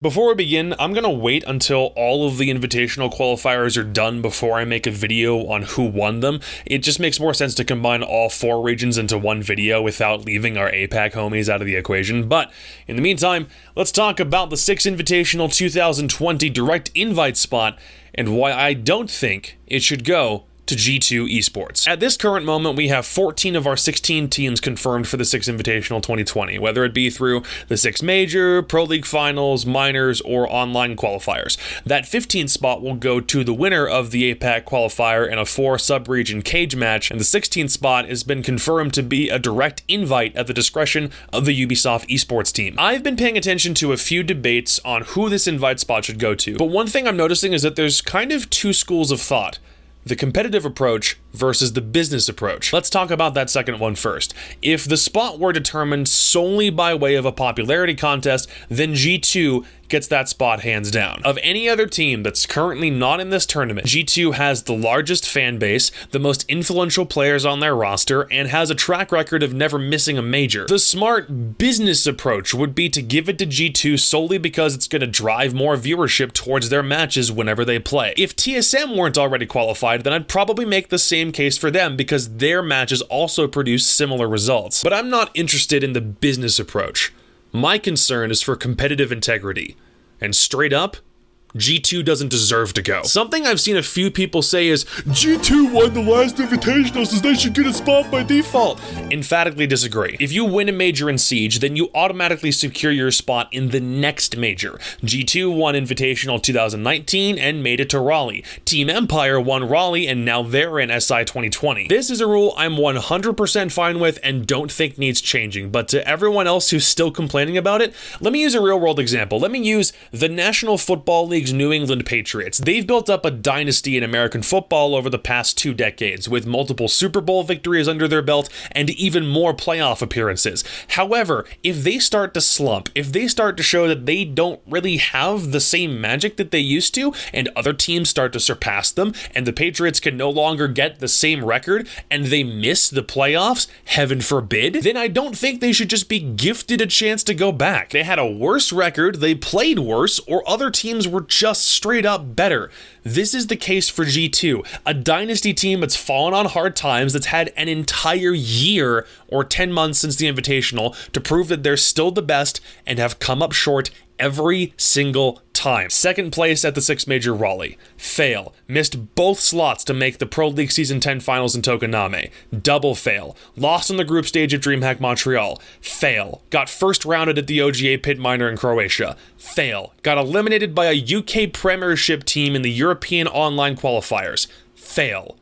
Before we begin, I'm going to wait until all of the Invitational qualifiers are done before I make a video on who won them. It just makes more sense to combine all 4 regions into one video without leaving our APAC homies out of the equation. But in the meantime, let's talk about the 6 Invitational 2020 direct invite spot and why I don't think it should go to G2 Esports. At this current moment, we have 14 of our 16 teams confirmed for the 6 Invitational 2020, whether it be through the 6 Major, Pro League Finals, Minors, or online qualifiers. That 15th spot will go to the winner of the APAC qualifier in a 4 sub-region cage match, and the 16th spot has been confirmed to be a direct invite at the discretion of the Ubisoft Esports team. I've been paying attention to a few debates on who this invite spot should go to, but one thing I'm noticing is that there's kind of 2 schools of thought: the competitive approach versus the business approach. Let's talk about that second one first. If the spot were determined solely by way of a popularity contest, then G2 gets that spot hands down. Of any other team that's currently not in this tournament, G2 has the largest fan base, the most influential players on their roster, and has a track record of never missing a major. The smart business approach would be to give it to G2 solely because it's going to drive more viewership towards their matches whenever they play. If TSM weren't already qualified, then I'd probably make the same case for them because their matches also produce similar results. But I'm not interested in the business approach. My concern is for competitive integrity, and straight up, G2 doesn't deserve to go. Something I've seen a few people say is, G2 won the last Invitational, so they should get a spot by default. Emphatically disagree. If you win a major in Siege, then you automatically secure your spot in the next major. G2 won Invitational 2019 and made it to Raleigh. Team Empire won Raleigh and now they're in SI 2020. This is a rule I'm 100% fine with and don't think needs changing, but to everyone else who's still complaining about it, let me use a real world example. Let me use the National Football League's New England Patriots. They've built up a dynasty in American football over the past 2 decades, with multiple Super Bowl victories under their belt and even more playoff appearances. However, if they start to slump, if they start to show that they don't really have the same magic that they used to, and other teams start to surpass them, and the Patriots can no longer get the same record, and they miss the playoffs, heaven forbid, then I don't think they should just be gifted a chance to go back. They had a worse record, they played worse, or other teams were just straight up better. This is the case for G2, a dynasty team that's fallen on hard times, that's had an entire year or 10 months since the Invitational to prove that they're still the best and have come up short every single time. Second place at the 6 Major Raleigh. Fail. Missed both slots to make the Pro League Season 10 finals in Tokoname. Double fail. Lost in the group stage at DreamHack Montreal. Fail. Got first rounded at the OGA Pit Minor in Croatia. Fail. Got eliminated by a UK Premiership team in the European online qualifiers. Fail.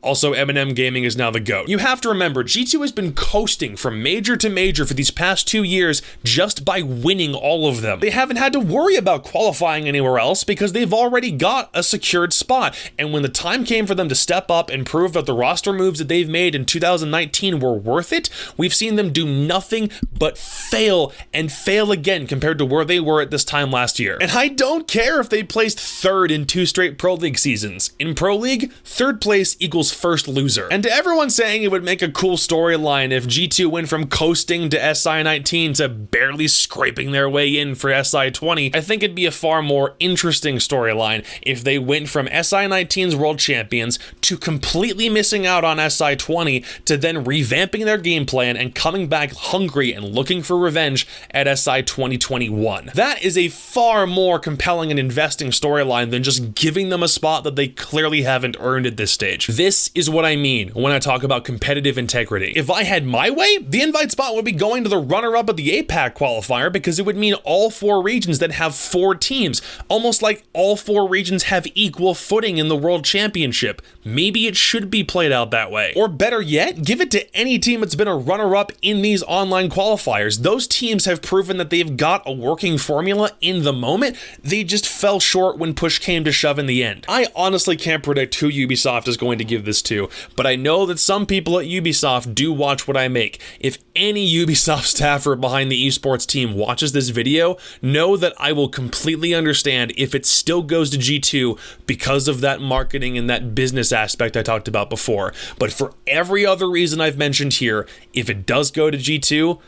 Also, M&M Gaming is now the GOAT. You have to remember, G2 has been coasting from major to major for these past 2 years just by winning all of them. They haven't had to worry about qualifying anywhere else because they've already got a secured spot. And when the time came for them to step up and prove that the roster moves that they've made in 2019 were worth it, we've seen them do nothing but fail and fail again compared to where they were at this time last year. And I don't care if they placed 3rd in 2 straight Pro League seasons. In Pro League, 3rd place equals first loser. And to everyone saying it would make a cool storyline if G2 went from coasting to SI19 to barely scraping their way in for SI20, I think it'd be a far more interesting storyline if they went from SI19's world champions to completely missing out on SI20 to then revamping their game plan and coming back hungry and looking for revenge at SI 2021. That is a far more compelling and investing storyline than just giving them a spot that they clearly haven't earned at this stage. This is what I mean when I talk about competitive integrity. If I had my way, the invite spot would be going to the runner-up of the APAC qualifier because it would mean all 4 regions that have 4 teams, almost like all 4 regions have equal footing in the World Championship. Maybe it should be played out that way. Or better yet, give it to any team that's been a runner-up in these online qualifiers. Those teams have proven that they've got a working formula in the moment. They just fell short when push came to shove in the end. I honestly can't predict who Ubisoft is going to give this to, but I know that some people at Ubisoft do watch what I make. If any Ubisoft staffer behind the esports team watches this video, know that I will completely understand if it still goes to G2 because of that marketing and that business aspect I talked about before. But for every other reason I've mentioned here, if it does go to G2,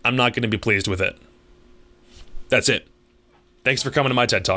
I'm not going to be pleased with it. That's it. Thanks for coming to my TED Talk.